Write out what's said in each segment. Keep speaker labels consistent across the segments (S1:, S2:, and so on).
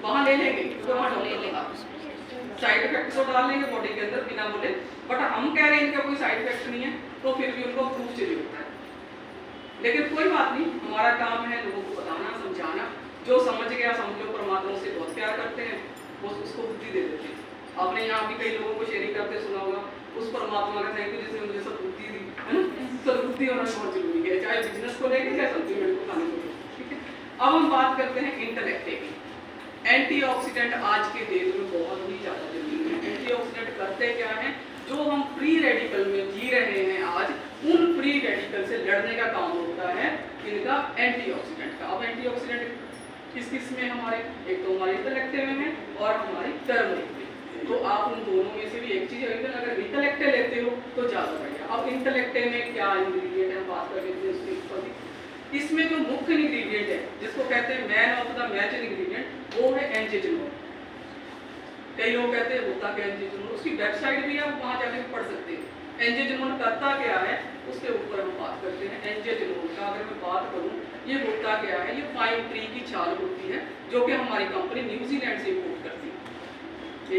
S1: वहाँ ले लेंगे, तो वहाँ साइड इफेक्ट तो डाल लेंगे बॉडी के अंदर बिना बोले, बट हम कह रहे हैं इनका कोई साइड इफेक्ट नहीं है, तो फिर भी उनको प्रूफ चाहिए होता है। लेकिन कोई बात नहीं, हमारा काम है लोगों को बताना, समझाना। जो समझ गया समझो, परमात्मा से बहुत प्यार करते हैं, वो उसको बुद्धि दे देते हैं। आपने यहाँ भी कई लोगों को शेयरिंग करते सुना होगा, उस परमात्मा का थैंक यू जिसने मुझे सब बुद्धि दी, है ना। सद्बुद्धि होना बहुत जरूरी है, चाहे बिजनेस को लेकर चाहे सप्लीमेंट को खाने को लेकर, ठीक है। अब हम बात करते हैं इंटेलेक्ट की। एंटीऑक्सीडेंट आज के डेट में बहुत ही ज़्यादा जरूरी है। एंटीऑक्सीडेंट करते क्या है, जो हम फ्री रेडिकल में जी रहे हैं आज, उन फ्री रेडिकल से लड़ने का काम होता है इनका एंटीऑक्सीडेंट का। अब एंटीऑक्सीडेंट किस किस में हमारे, एक तो हमारे इंटेलेक्टिव में है और हमारी टर्मरिक में। तो आप उन दोनों में से भी एक चीज अगर इंटेलेक्टिव लेते हो तो ज़्यादा बढ़िया। अब इंटेलेक्टिव में क्या इंग्रेडिएंट है, बात कर लेते हैं उसके ऊपर। इसमें जो मुख्य इंग्रेडिएंट है, जिसको कहते हैं man of the match ingredient, वो है एंजियोटेनोल। कई लोग कहते हैं होता क्या एंजियोटेनोल, उसकी वेबसाइट भी है, वहाँ जाके भी पढ़ सकते हैं। एंजियोटेनोल करता क्या है उसके ऊपर हम बात करते हैं। एंजियोटेनोल का अगर मैं बात करूँ, ये होता क्या है, ये पाइन ट्री की छाल होती है, जो कि हमारी कंपनी न्यूजीलैंड से इम्पोर्ट करती है,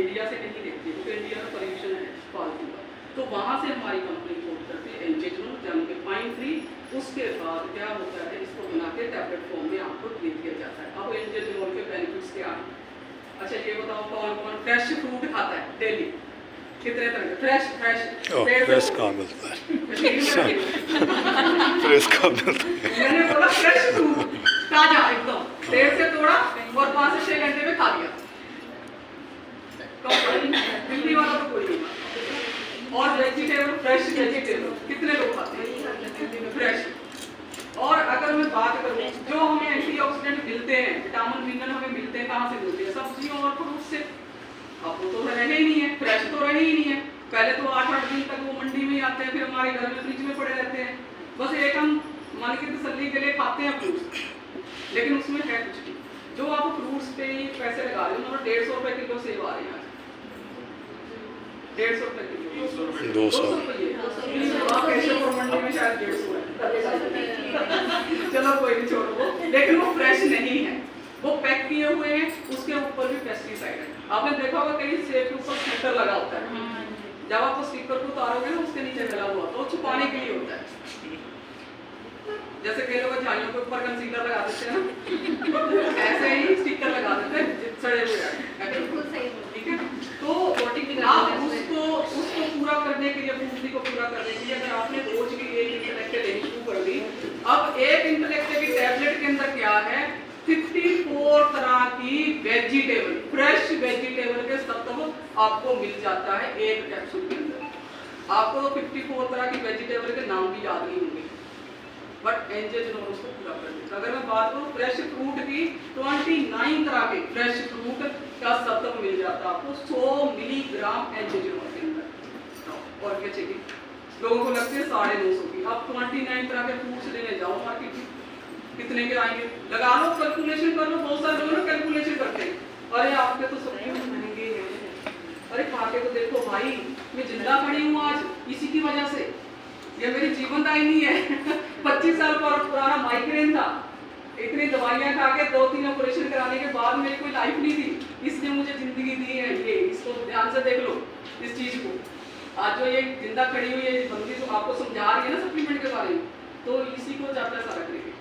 S1: इंडिया से नहीं लेती है, क्योंकि इंडिया में पोल्यूशन है फालतू का। तो वहाँ से हमारी कंपनी इम्पोर्ट करती है एंजियोटेनोल, यानी कि पाइन ट्री। उसके बाद क्या होता है, इसको बना के टैबलेट फॉर्म में आपको दे दिया जाता है। अब एंजियोटेनोल के बेनिफिट्स क्या हैं? अच्छा ये बताओ, कौन कौन फ्रेश फ्रूट खाता है डेली? कितने तरह के फ्रेश
S2: फ्रेश कहाँ मिलता है? फ्रेश कहाँ मिलता है?
S1: मैंने बोला फ्रेश फ्रूट, ताजा एकदम, पेड़ से तोड़ा और 5 से 6 घंटे में खा लिया। दिल्ली वाला तो कोई नहीं। और वेजिटेबल, फ्रेश वेजिटेबल कितने लोग खाते हैं? फ्रेश। और अगर मैं बात करूँ, जो हमें एंटीऑक्सीडेंट मिलते हैं, विटामिन मिनरल हमें मिलते हैं, कहाँ से मिलते हैं? सब्जियों और फ्रूट से। अब वो तो रहे ही नहीं है, फ्रेश तो रहे ही नहीं है। पहले तो 8-8 दिन तक वो मंडी में ही आते हैं, फिर हमारे घर में फ्रिज में पड़े रहते हैं। बस एक हम मन की तसल्ली के लिए खाते हैं फ्रूट्स, लेकिन उसमें है कुछ नहीं। जो आप फ्रूट्स पे ही पैसे लगा रहे हो, मतलब 150 रुपए किलो सेब आ रहे हैं आज, 150 रुपए किलो, 200 रुपये। आप कैसे मंडी में शायद 150 है। चलो कोई नहीं, छोड़ो वो, लेकिन वो फ्रेश नहीं है, वो पैक किए हुए हैं, उसके ऊपर भी पेस्टिसाइड है। आपने देखा होगा कहीं सेब के ऊपर स्टिकर लगा होता है, जब आप उस स्टिकर को उतारोगे ना, उसके नीचे लगा हुआ तो छुपाने के लिए होता है। जैसे कई लोग झाइयों के ऊपर कंसीलर लगा देते हैं ना, ऐसे ही स्टिकर लगा देते हैं सड़े हुए, ठीक है। तो आप उसको पूरा करने के लिए, पूर्ति को पूरा करने के लिए, अगर आपने रोज की एक इंटेलेक्ट लेनी शुरू कर दी। अब एक इंटेलेक्ट की टैबलेट के अंदर क्या है, 54 तरह की वेजिटेबल, फ्रेश वेजिटेबल के तत्व आपको मिल जाता है एक कैप्सूल के अंदर। आपको तो 54 तरह की वेजिटेबल के नाम भी याद नहीं होंगे, बट एंजियोटेनोल उसको पूरा कर देता है। अगर मैं बात करूँ फ्रेश फ्रूट की, 29 तरह के फ्रेश फ्रूट का तत्व मिल जाता है आपको 100 मिलीग्राम एंजियोटेनोल के अंदर। और क्या चाहिए? लोगों को लगती है 950 की। आप 29 तरह के फ्रूट्स लेने जाओ मार्केट में, कितने के आएंगे? लगा लो, कैलकुलेशन कर लो। बहुत सारे लोग कैलकुलेशन करते हैं, अरे आपके तो सब कुछ महंगे हैं, अरे खा के तो देखो भाई, मैं जिंदा खड़ी हूँ आज इसी की वजह से, ये मेरी जीवनदायिनी है। 25 साल पुराना माइग्रेन था, इतनी दवाइयाँ खा के 2-3 ऑपरेशन कराने के बाद मेरी कोई लाइफ नहीं थी, इसने मुझे जिंदगी दी है। ये इसको ध्यान से देख लो इस चीज को। आज जो ये जिंदा खड़ी हुई है बंदी, तो आपको समझा रही है ना सप्लीमेंट के बारे में, तो इसी को जाता है सारा क्रिकेट,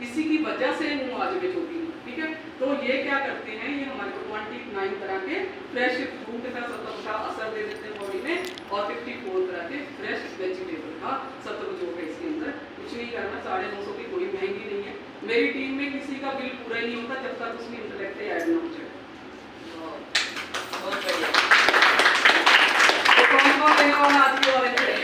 S1: इसी की वजह से हूँ आज मैं छोटी हूँ, ठीक है। तो ये क्या करते हैं, ये हमारे को 29 तरह के फ्रेश फ्रूट का सत्व का असर दे देते हैं बॉडी में, और 54 तरह के फ्रेश वेजिटेबल का सत्व जो है इसके अंदर। कुछ नहीं करना, 950 की कोई महंगी नहीं है। मेरी टीम में किसी का बिल पूरा नहीं होता जब तक उसमें इंटेलेक्ट ऐड ना हो जाए।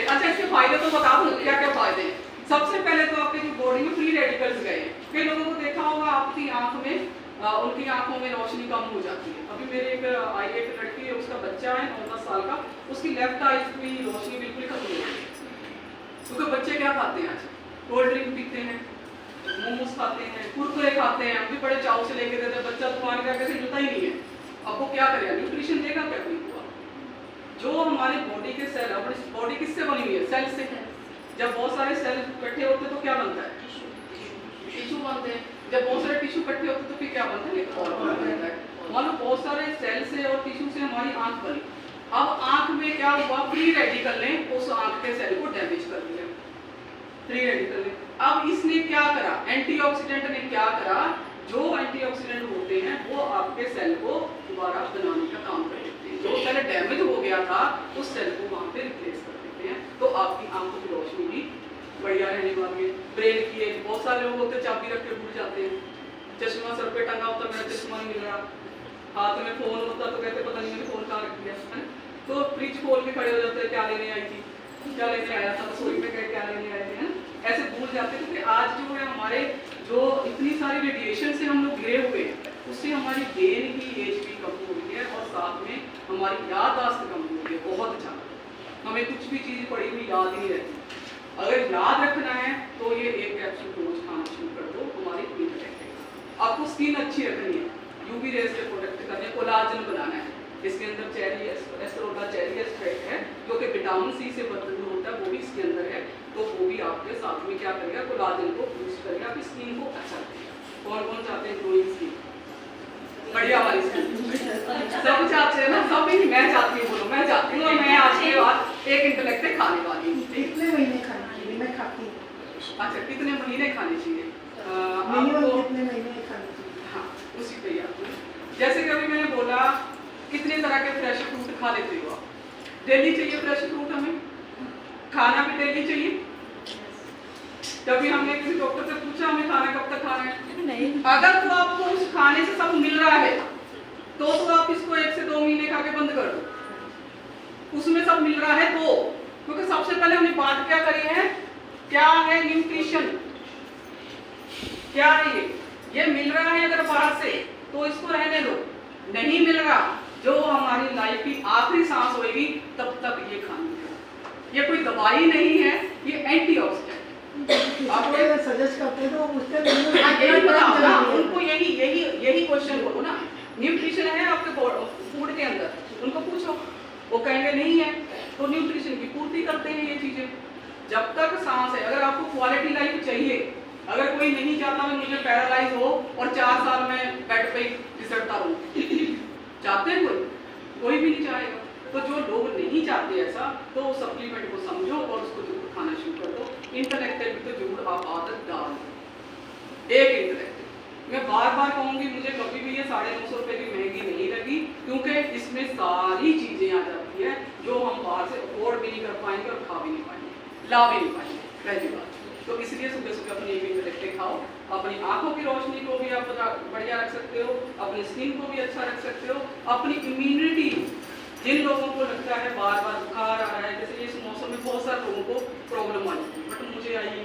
S1: अच्छा, इसके फायदे तो बता दूं, क्या क्या फायदे हैं। सबसे पहले तो आपके जो बॉडी में फ्री रेडिकल्स गए हैं। कई लोगों को देखा होगा आपकी आंख में, उनकी आंखों में रोशनी कम हो जाती है। अभी मेरे एक लड़की है, उसका बच्चा है 9-10 साल का, उसकी लेफ्ट आई की रोशनी बिल्कुल खत्म हो गई। क्योंकि बच्चे क्या खाते हैं आज, कोल्ड ड्रिंक पीते हैं, मोमोज खाते हैं, कुरकुरे खाते हैं। हम भी बड़े चाव से लेके देते हैं, बच्चा दुकान का कैसे जुटा ही नहीं है। अब वो क्या करेगा, न्यूट्रिशन देगा क्या कोई? जो हमारी बॉडी के सेल, हमारी बॉडी किससे बनी हुई है? सेल से। जब बहुत सारे सेल इकट्ठे होते हैं तो क्या बनता है? टिश्यू बनते हैं। जब बहुत सारे टिश्यू इकट्ठे होते हैं तो फिर क्या बनता है? एक ऑर्गन बनता है। मान लो बहुत सारे सेल से और टिश्यू से हमारी आंख बनी, अब आंख में क्या हुआ, फ्री रेडिकल ने उस आंख के सेल को डैमेज कर दिया, फ्री रेडिकल ने। अब इसने क्या करा, एंटीऑक्सीडेंट ने क्या करा, जो एंटीऑक्सीडेंट होते हैं वो आपके सेल को दोबारा बनाने का काम कर देते हैं, जो सेल डैमेज हो गया था उस सेल को वहां पे रिप्लेस कर देते हैं, तो आपकी आंखों की रोशनी भी बढ़िया रहने वाली है। ब्रेन की एक बहुत सारे लोग होते हैं चाबी रख के भूल जाते हैं, चश्मा सर पे टंगा होता, मेरा चश्मा नहीं मिल रहा, हाथ में फोन होता तो कहते पता नहीं मैंने फोन कहाँ रख दिया है, तो फ्रिज खोल के खड़े हो जाते हैं, क्या लेने आई थी, क्या लेने आया था, रसोई में गए क्या लेने आए थे, ऐसे भूल जाते हैं। क्योंकि आज जो है हमारे जो इतनी सारी रेडिएशन से हम लोग घिरे हुए हैं, उससे हमारी ब्रेन की एज भी कम हो गई है और साथ में हमारी याददाश्त कम हो गई है बहुत ज़्यादा, हमें कुछ भी चीज़ पड़ी हुई याद ही नहीं रहती। अगर याद रखना है तो ये एक कैप्सूल रोज खाना शुरू कर दो, तुम्हारी नींद रहेगी। आपको स्किन अच्छी रखनी है, यूवी रेज से प्रोटेक्ट करने, कोलाजन बनाना है, इसके अंदर चेरी एस्ट्रोला चेरी एक्सट्रैक्ट है जो कि विटामिन सी से भरपूर होता है, वो भी इसके अंदर है, तो वो भी आपके साथ में क्या करेगा, कोलाजन को बूस्ट करेगा, आपकी स्किन को अच्छा करेगा। कौन कौन चाहते हैं ग्लोइंग स्किन, बढ़िया वाली स्किन, सब चाहते हैं ना, सब नहीं, मैं चाहती हूँ, बोलो मैं चाहती हूँ, मैं आज के बाद एक इंटेलेक्ट खाने वाली हूँ।
S3: कितने महीने खाना चाहिए, मैं खाती हूँ।
S1: अच्छा, कितने महीने खाने चाहिए
S3: मिनिमम
S1: आपको,
S3: कितने महीने खाना चाहिए?
S1: हाँ उसी पे याद, जैसे कि अभी मैंने बोला कितने तरह के फ्रेश फ्रूट खा लेते हो आप, डेली चाहिए फ्रेश फ्रूट, हमें खाना भी डेली चाहिए। कभी हमने किसी डॉक्टर से पूछा हमें खाना कब तक खाना है, नहीं, अगर तो आपको उस खाने से सब मिल रहा है तो आप इसको 1 से 2 महीने खा के बंद कर दो, उसमें सब मिल रहा है तो, क्योंकि सबसे पहले हमने बात क्या करी है, क्या है न्यूट्रिशन, क्या है ये मिल रहा है अगर बाहर से तो इसको रहने दो, नहीं मिल रहा, जो हमारी लाइफ की आखिरी सांस होगी तब तक ये खानी है, ये कोई दवाई नहीं है, ये एंटीऑक्सीडेंट।
S3: आप सजेस्ट करते हैं तो उसके
S1: यही बताओ ना, उनको यही क्वेश्चन बोलो ना, न्यूट्रिशन है आपके फूड के अंदर, उनको पूछो, वो कहेंगे नहीं है, तो न्यूट्रिशन की पूर्ति करते हैं ये चीजें। जब तक सांस है, अगर आपको क्वालिटी लाइफ चाहिए, अगर कोई नहीं चाहता मैं मुझे पैरालाइज हो और 4 साल में बेड पे घिसटता रहूं, चाहते हैं कोई भी नहीं चाहेगा। तो जो लोग नहीं चाहते ऐसा, तो सप्लीमेंट को समझो और उसको जरूर खाना शुरू कर दो। इंटरलेक्टेड भी तो जरूर आप आदत डाल दो, एक इंटरलेक्टेड। मैं बार बार कहूँगी, मुझे कभी भी ये 950 रुपये की महंगी नहीं लगी, क्योंकि इसमें सारी चीज़ें आ जाती है जो हम बाहर से अफोर्ड भी नहीं कर पाएंगे और खा भी नहीं पाएंगे, ला भी नहीं पाएंगे, पहली बात। तो इसलिए सुबह सुबह अपनी एक इंटरलेक्टेड खाओ, अपनी आंखों की रोशनी को भी आप बढ़िया रख सकते हो, अपनी स्किन को भी अच्छा रख सकते हो, अपनी इम्यूनिटी, जिन लोगों को लगता है बार बार बुखार आ रहा है, जैसे इस मौसम में बहुत सारे लोगों को प्रॉब्लम आई, बट मुझे आई,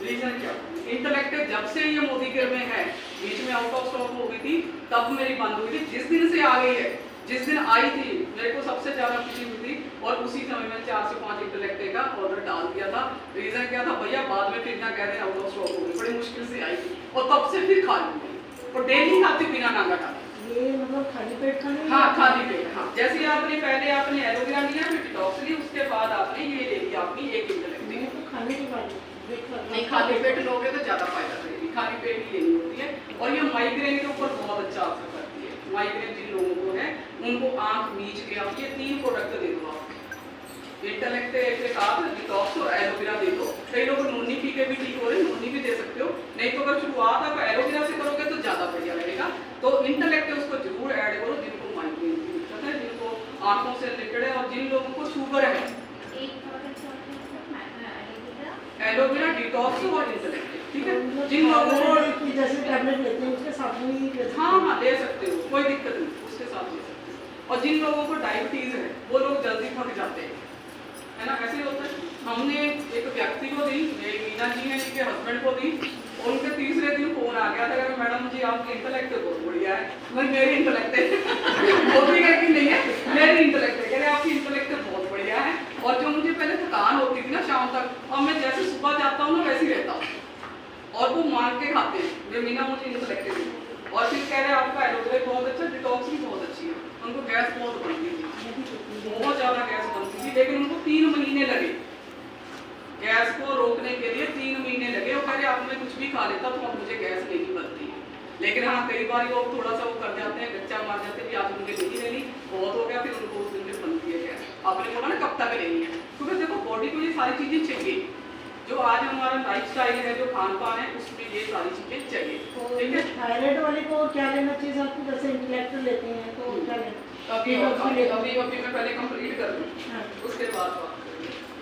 S1: रीजन क्या, इंटरलेक्टेड जब से ये मोदी केयर में है, बीच में आउट ऑफ स्टॉक हो गई थी, तब मेरी बंद हुई थी, जिस दिन से आ गई है, जिस दिन आई थी मेरे को सबसे ज्यादा खुशी हुई थी, और उसी समय में 4 से 5 इंटरलेक्टेड का ऑर्डर डाल दिया था। रीजन क्या था भैया, बाद में फिर ना कह रहे आउट ऑफ स्टॉक हो गई, बड़ी मुश्किल से आई थी, और तब से फिर खा लूंगी, और डेली खाती बिना नागा खाती।
S3: ये मतलब खाली पेट खाना?
S1: हाँ खाली पेट, हाँ। जैसे आपने पहले आपने एलोवेरा लिया, फिर डिटॉक्स ली, उसके बाद आपने ये ले लिया आपकी एक इंटरलेक्टेड।
S3: तो खाने के बाद
S1: नहीं, खाली पेट लोगे तो ज्यादा फायदा करेगी, खाली पेट ही लेनी होती है। और ये माइग्रेन के ऊपर बहुत अच्छा असर करती है। माइग्रेन जिन लोगों को है उनको आंख मीच के आप ये 3 प्रोडक्ट दे दो, आप इंटरलेक्टेड के साथ डिटॉक्स और एलोवेरा दे दो। कई लोग नोनी पी के भी ठीक हो रहे, नोनी भी दे सकते हो, नहीं तो अगर शुरुआत आप एलोवेरा से करोगे तो ज्यादा बढ़िया लगेगा। तो इंटरलेक्टेड उसको जरूर ऐड करो, जिनको माइग्रेन की दिक्कत है, जिनको आंखों से रिलेटेड है, और जिन लोगों को शुगर है। एलोवेरा, डिटॉक्स और इंटरलेक्टेड, ठीक है। जिन लोगों को
S3: जैसे टैबलेट लेते हैं उसके साथ में ही
S1: हाँ ले सकते हो, कोई दिक्कत नहीं, उसके साथ ले सकते हो। और जिन लोगों को डायबिटीज है, वो लोग जल्दी थक जाते हैं, है ना, ऐसे ही होता है। हमने एक व्यक्ति को दी, मीना जी हैं, इनके हस्बैंड को दी, और उनके तीसरे दिन फोन आ गया था, अगर मैडम जी आपकी इंटरलेक्टेड बहुत बढ़िया है। मैं मेरी इंटरलेक्टेड वो भी कह कि नहीं है, मेरी इंटरलेक्टेड कह रहे आपकी इंटरलेक्टेड बहुत बढ़िया है। और जो मुझे पहले थकान होती थी ना शाम तक, अब मैं जैसे सुबह जाता हूँ ना वैसे ही रहता हूँ, और वो मांग के खाते हैं, वे मीना मुझे इंटरलेक्टेड। और फिर कह रहे हैं आपका एलोवेरा बहुत अच्छा, डिटॉक्स भी बहुत अच्छी है। उनको गैस बहुत बनती थी, बहुत ज़्यादा गैस बनती थी, लेकिन उनको 3 महीने लगे गैस को रोकने के लिए, 3 महीने लगे। वो कह रहे अब मैं कुछ भी खा लेता तो अब मुझे गैस नहीं बनती है। लेकिन हाँ कई बार वो थोड़ा सा वो कर जाते हैं मान जाते कि आज उनके नहीं लेनी, बहुत हो गया, फिर उनको उस दिन बंद किया गया। आपने बोला ना कब तक लेनी है, क्योंकि देखो बॉडी को ये सारी चीज़ें चाहिए, जो आज हमारा लाइफस्टाइल है, जो खान पान है, उसमें ये सारी चीज़ें चाहिए। ठीक है,
S3: थायराइड वाले को क्या लेना चाहिए आपको? जैसे इंटेलेक्चुअल लेते हैं तो क्या लेना?
S1: अभी मैं पहले कंप्लीट कर लूँ,
S3: हाँ।
S1: उसके बाद